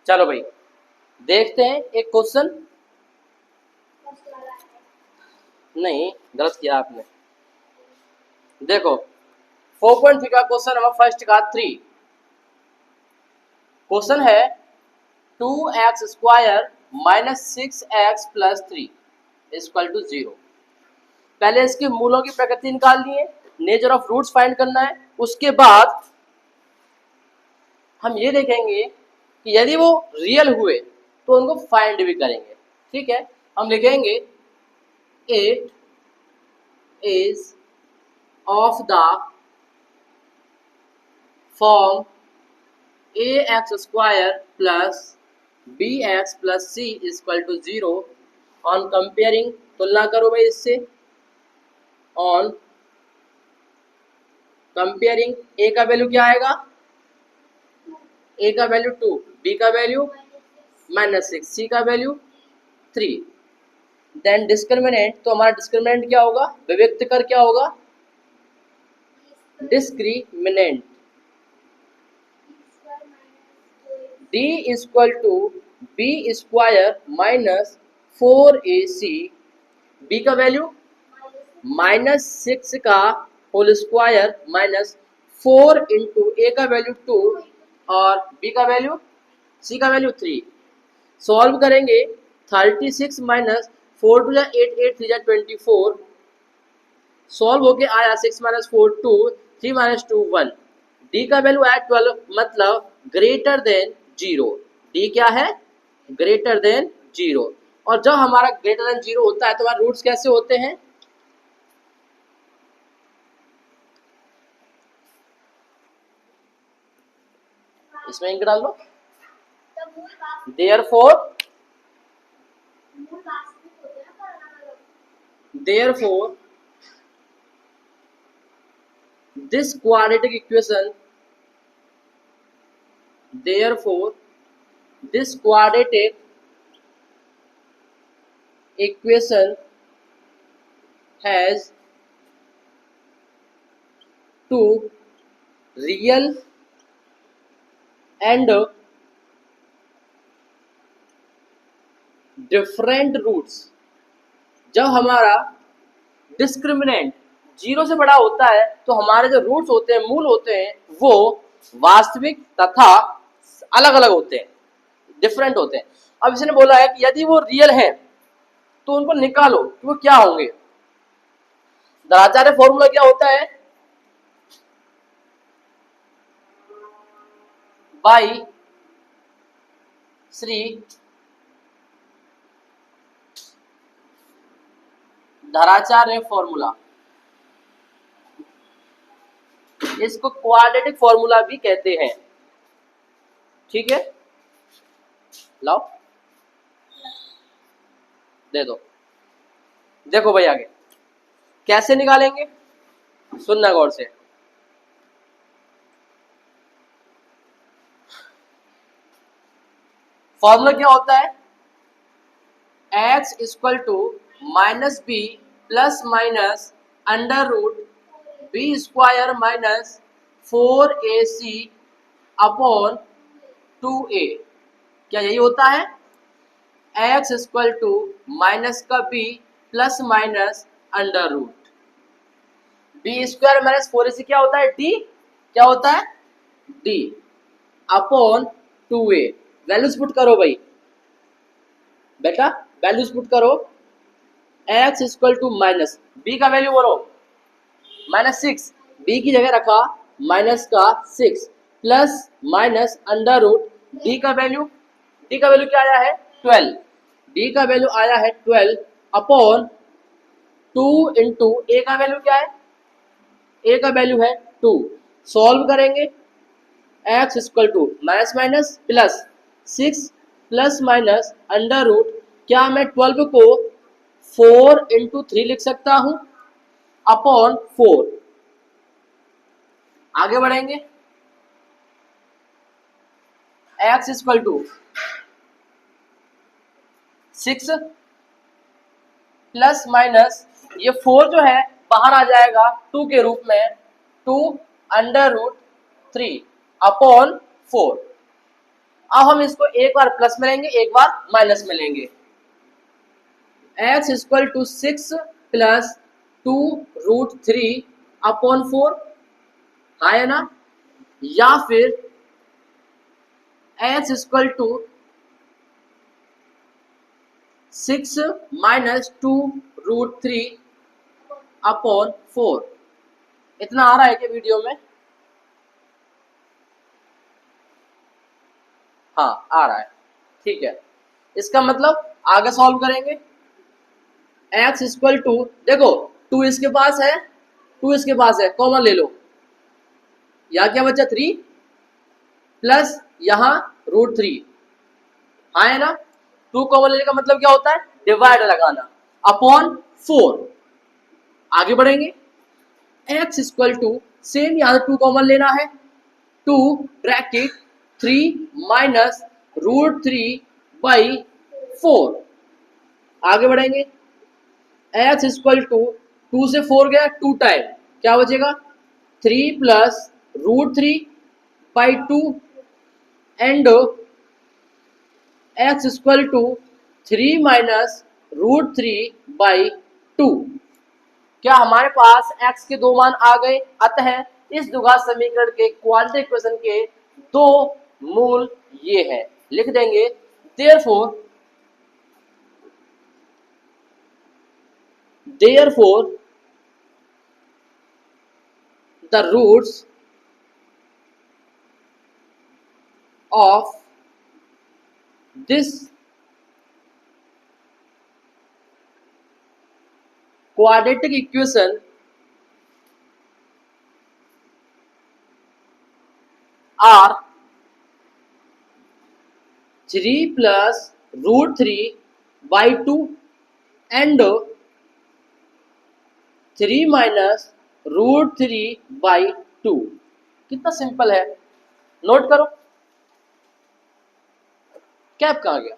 चलो भाई देखते हैं एक क्वेश्चन। नहीं, गलत किया आपने। देखो 4.3 का क्वेश्चन नंबर फर्स्ट का 3 क्वेश्चन है 2x² minus 6x plus 3 equal to 0। पहले इसके मूलों की प्रकृति निकालनी है, नेचर ऑफ रूट्स फाइंड करना है। उसके बाद हम ये देखेंगे कि यदि वो रियल हुए तो उनको फाइंड भी करेंगे। ठीक है, हम लिखेंगे it is of the form ax² plus bx plus c equal to 0 on comparing. तुलना करो भाई इससे। ऑन कंपेयरिंग a का वैल्यू क्या आएगा? a का वैल्यू 2, b का वैल्यू -6, c का वैल्यू 3। देन डिस्क्रिमिनेंट, तो हमारा डिस्क्रिमिनेंट क्या होगा? विविक्त कर क्या होगा? Discriminant d equal to b² minus 4ac, b का वैल्यू -6 का होल स्क्वायर माइनस 4 इंटू ए का वैल्यू 2 और b का वैल्यू c का वैल्यू 3। सॉल्व करेंगे 36 माइनस 4 टू 8, 8 3 24। सॉल्व होके आया 6 माइनस 4 2, 3 माइनस 2 1। d का वैल्यू आया 12, मतलब ग्रेटर देन 0। d क्या है? Greater than 0। और जब हमारा ग्रेटर देन 0 होता है तो हमारे रूट्स कैसे होते हैं? इसमें इंक डाल लो। Therefore this quadratic equation has two real and different roots। जब हमारा डिस्क्रिमिनेंट 0 से बड़ा होता है तो हमारे जो रूट्स होते हैं, मूल होते हैं, वो वास्तविक तथा अलग अलग होते हैं, डिफरेंट होते हैं। अब इसने बोला है कि यदि वो रियल है तो उनको निकालो कि वो क्या होंगे। द्विआचार्य फॉर्मूला क्या होता है? By Sridharacharya formula. इसको क्वाड्रेटिक फॉर्मूला भी कहते हैं। ठीक है, लाओ दे दो। देखो भाई आगे कैसे निकालेंगे, सुनना गौर से। फॉर्मूला क्या होता है? x equal to minus B plus minus under root b² minus 4ac upon 2a। क्या यही होता है? x इक्वल टू माइनस का b plus minus under root b² minus 4ac क्या होता है? d। क्या होता है? d upon 2a। Values put करो भाई बेटा, वैल्यूज पुट करो। x equal to minus b का वैल्यू बोलो -6, b की जगह रखा माइनस का 6 plus minus under root d का वैल्यू क्या आया है? 12। d का वैल्यू आया है 12 अपॉन 2 इंटू a का वैल्यू क्या है? a का वैल्यू है 2। सॉल्व करेंगे x equal to minus minus plus 6 plus minus under root, क्या मैं 12 को 4 इंटू 3 लिख सकता हूं? अपॉन 4। आगे बढ़ेंगे। x equal to 6 plus minus ये 4 जो है बाहर आ जाएगा 2 के रूप में, 2 अंडर रूट 3 अपॉन 4। अब हम इसको एक बार प्लस में लेंगे, एक बार माइनस में लेंगे। x equal to 6 plus 2√3 upon 4, है ना, या फिर x equal to 6 minus 2√3 upon 4। इतना आ रहा है क्या वीडियो में? हाँ आ रहा है, ठीक है। इसका मतलब आगे सॉल्व करेंगे। x इक्वल टू, देखो 2 इसके पास है, 2 इसके पास है, कॉमन ले लो, यहाँ क्या बचा 3 प्लस यहाँ √3, हाँ है ना। 2 कॉमन लेने का मतलब क्या होता है? डिवाइड लगाना, अपॉन 4। आगे बढ़ेंगे, x इक्वल टू सेम यहाँ 2 कॉमन लेना है, 2 ब्रैकेट 3 माइनस √3/4। आगे बढ़ेंगे, x इक्वल टू 2 से 4 गया 2 टाइम, क्या बचेगा 3 plus √3/2 and x equal to 3 minus √3/2। क्या हमारे पास x के दो मान आ गए? अतः इस द्विघात समीकरण के क्वाड्रेटिक इक्वेशन के दो मूल ये हैं, लिख देंगे therefore the roots of this quadratic equation are 3 plus √3/2 and 3 minus √3/2। कितना सिंपल है, नोट करो। कैप कहाँ गया?